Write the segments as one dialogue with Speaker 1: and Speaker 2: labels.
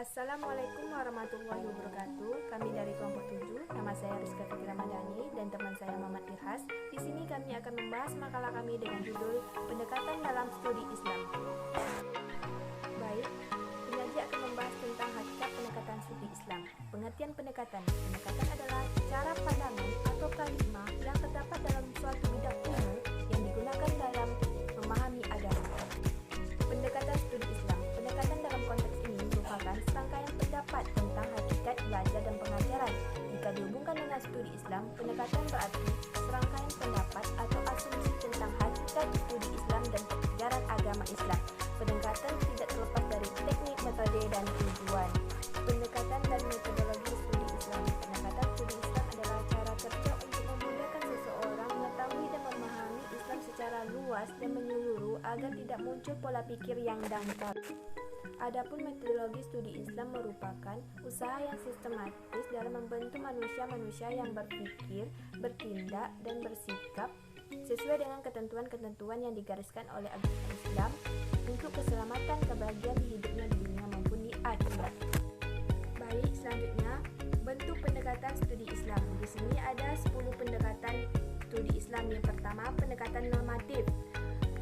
Speaker 1: Assalamualaikum warahmatullahi wabarakatuh. Kami dari kelompok 7, nama saya Rizka Fitri Ramadhani dan teman saya Muhammad Irhas. Di sini kami akan membahas makalah kami dengan judul Pendekatan dalam Studi Islam. Baik, penyaji akan membahas tentang hakikat pendekatan studi Islam. Pengertian pendekatan. Pendekatan adalah cara pandangan atau paradigma yang terdapat dalam suatu bidang ilmu yang digunakan dalam memahami agama. Pendekatan studi Islam. Pendekatan dalam konteks ini merupakan serangkaian pendapat tentang hakikat belajar dan pengajaran. Jika dihubungkan dengan studi Islam, pendekatan berarti serangkaian pendapat atau asumsi tentang hakikat studi Islam dan pengajaran agama Islam. Pendekatan tidak terlepas dari teknik, metode, dan tujuan. Pendekatan dan metodologi studi Islam. Pendekatan studi Islam adalah cara kerja untuk memudahkan seseorang mengetahui dan memahami Islam secara luas dan menyeluruh agar tidak muncul pola pikir yang dangkal. Adapun metodologi studi Islam merupakan usaha yang sistematis dalam membentuk manusia-manusia yang berpikir, bertindak, dan bersikap sesuai dengan ketentuan-ketentuan yang digariskan oleh agama Islam untuk keselamatan kebahagiaan di hidupnya di dunia maupun di akhirat. Baik, selanjutnya bentuk pendekatan studi Islam. Di sini ada 10 pendekatan studi Islam. Yang pertama, pendekatan normatif.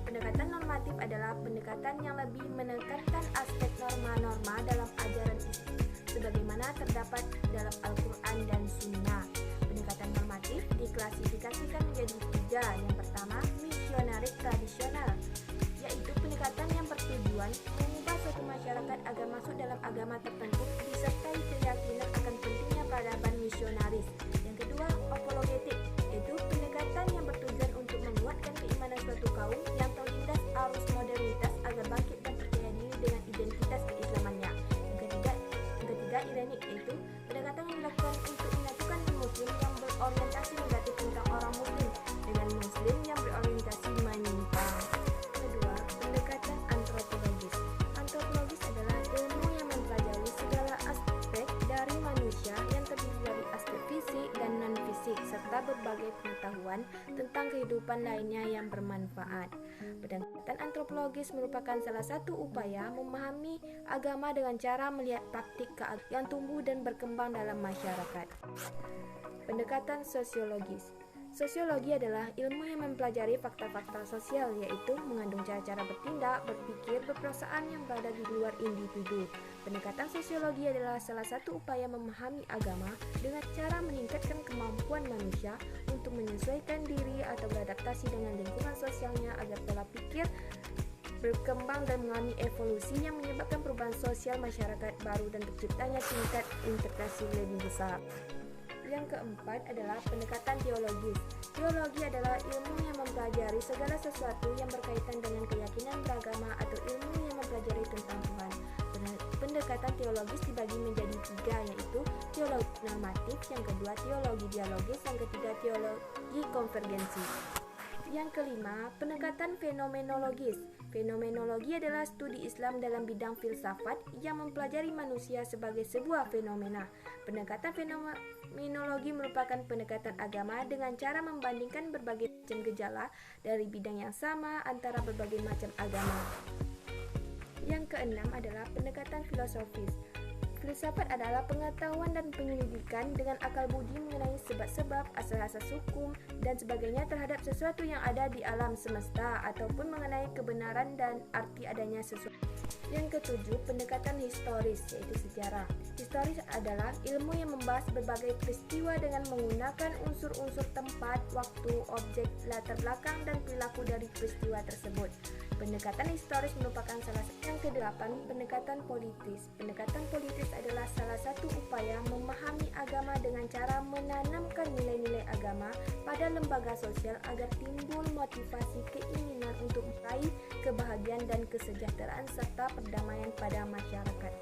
Speaker 1: Pendekatan normatif adalah pendekatan yang lebih menekankan aspek norma-norma dalam ajaran Islam sebagaimana terdapat dalam Al-Quran dan Sunnah. Pendekatan normatif diklasifikasikan menjadi 3. Yang pertama, misionarik tradisional, yaitu pendekatan yang bertujuan mengubah suatu masyarakat agar masuk dalam agama tertentu disertai keyakinan akan pentingnya peradaban misionaris. Yang kedua, apologetik, yaitu pendekatan yang bertujuan untuk menguatkan keimanan suatu kaum yang terlindas arus modernitas agar bangkit dan percaya diri dengan identitas keislamannya. Yang ketiga, irenik, yaitu pendekatan yang dilakukan untuk menyatukan muslim yang berorientasi negatif tentang orang muslim dengan muslim yang berorientasi menyimpang. Kedua, pendekatan antropologis. Antropologis adalah ilmu yang mempelajari segala aspek dari manusia yang terdiri dari aspek fisik dan non-fisik serta berbagai pengetahuan tentang kehidupan lainnya yang bermanfaat. Pendekatan antropologis merupakan salah satu upaya memahami agama dengan cara melihat praktik yang tumbuh dan berkembang dalam masyarakat. Pendekatan sosiologis. Sosiologi adalah ilmu yang mempelajari fakta-fakta sosial, yaitu mengandung cara-cara bertindak, berpikir, berperasaan yang berada di luar individu. Pendekatan sosiologi adalah salah satu upaya memahami agama dengan cara meningkatkan kemampuan manusia untuk menyesuaikan diri atau beradaptasi dengan lingkungan sosialnya agar pola pikir berkembang dan mengalami evolusi yang menyebabkan perubahan sosial masyarakat baru dan terciptanya tingkat integrasi lebih besar. Yang keempat adalah pendekatan teologis. Teologi adalah ilmu yang mempelajari segala sesuatu yang berkaitan dengan keyakinan beragama atau ilmu yang mempelajari tentang Tuhan. Pendekatan teologis dibagi menjadi 3, yaitu teologi normatif, yang kedua teologi dialogis, yang ketiga teologi konvergensi. Yang kelima, pendekatan fenomenologis. Fenomenologi adalah studi Islam dalam bidang filsafat yang mempelajari manusia sebagai sebuah fenomena. Pendekatan fenomenologi merupakan pendekatan agama dengan cara membandingkan berbagai macam gejala dari bidang yang sama antara berbagai macam agama. Yang keenam adalah pendekatan filosofis. Filsafat adalah pengetahuan dan penyelidikan dengan akal budi mengenai sebab-sebab, asal-asal hukum, dan sebagainya terhadap sesuatu yang ada di alam semesta ataupun mengenai kebenaran dan arti adanya sesuatu. Yang ketujuh, pendekatan historis, yaitu sejarah. Historis adalah ilmu yang membahas berbagai peristiwa dengan menggunakan unsur-unsur tempat, waktu, objek, latar belakang, dan perilaku dari peristiwa tersebut. Pendekatan historis merupakan salah satu. Yang kedelapan, pendekatan politis. Pendekatan politis adalah salah satu upaya memahami agama dengan cara menanamkan nilai-nilai agama pada lembaga sosial agar timbul motivasi keinginan untuk meraih kebahagiaan dan kesejahteraan serta perdamaian pada masyarakat.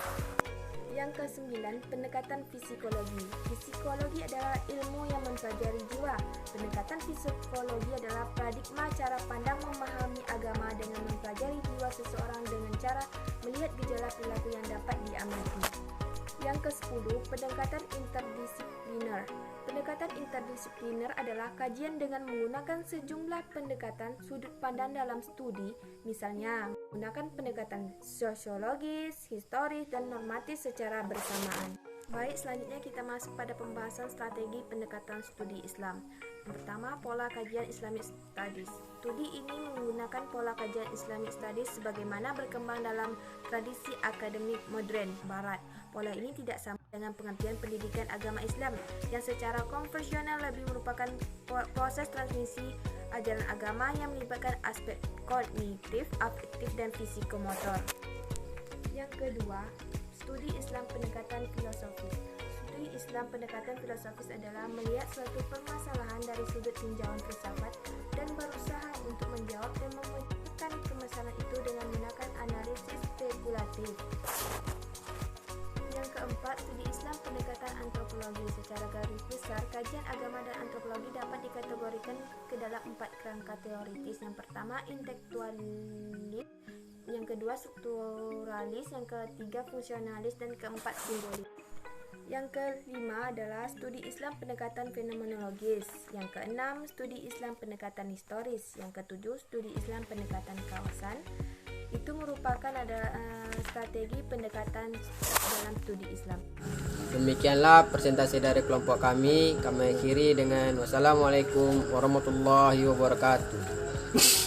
Speaker 1: Yang kesembilan, pendekatan psikologi. Psikologi adalah ilmu yang mempelajari jiwa. Pendekatan psikologi adalah paradigma cara pandang memahami agama dengan mempelajari jiwa seseorang dengan cara melihat gejala perilaku yang dapat diamati. Yang ke-10, pendekatan interdisipliner. Pendekatan interdisipliner adalah kajian dengan menggunakan sejumlah pendekatan sudut pandang dalam studi, misalnya menggunakan pendekatan sosiologis, historis, dan normatif secara bersamaan. Baik, selanjutnya kita masuk pada pembahasan strategi pendekatan studi Islam. Yang pertama, pola kajian Islamic Studies. Studi ini menggunakan pola kajian Islamic Studies sebagaimana berkembang dalam tradisi akademik modern Barat. Pola ini tidak sama dengan pengertian pendidikan agama Islam yang secara konvensional lebih merupakan proses transmisi ajaran agama yang melibatkan aspek kognitif, afektif, dan fisikomotor. Yang kedua, studi Islam pendekatan filosofis. Studi Islam pendekatan filosofis adalah melihat suatu permasalahan dari sudut tinjauan filsafat dan berusaha untuk menjawab dan memecahkan permasalahan itu dengan menggunakan analisis spekulatif. Yang keempat, studi Islam pendekatan antropologi. Secara garis besar, kajian agama dan antropologi dapat dikategorikan ke dalam 4 kerangka teoritis. Yang pertama, intelektualis, yang kedua strukturalis, yang ketiga fungsionalis, dan keempat simbolis. Yang kelima adalah studi Islam pendekatan fenomenologis. Yang keenam, studi Islam pendekatan historis. Yang ketujuh, studi Islam pendekatan kawasan. Itu merupakan strategi pendekatan dalam studi Islam.
Speaker 2: Demikianlah presentasi dari kelompok kami. Kami akhiri dengan wassalamualaikum warahmatullahi wabarakatuh.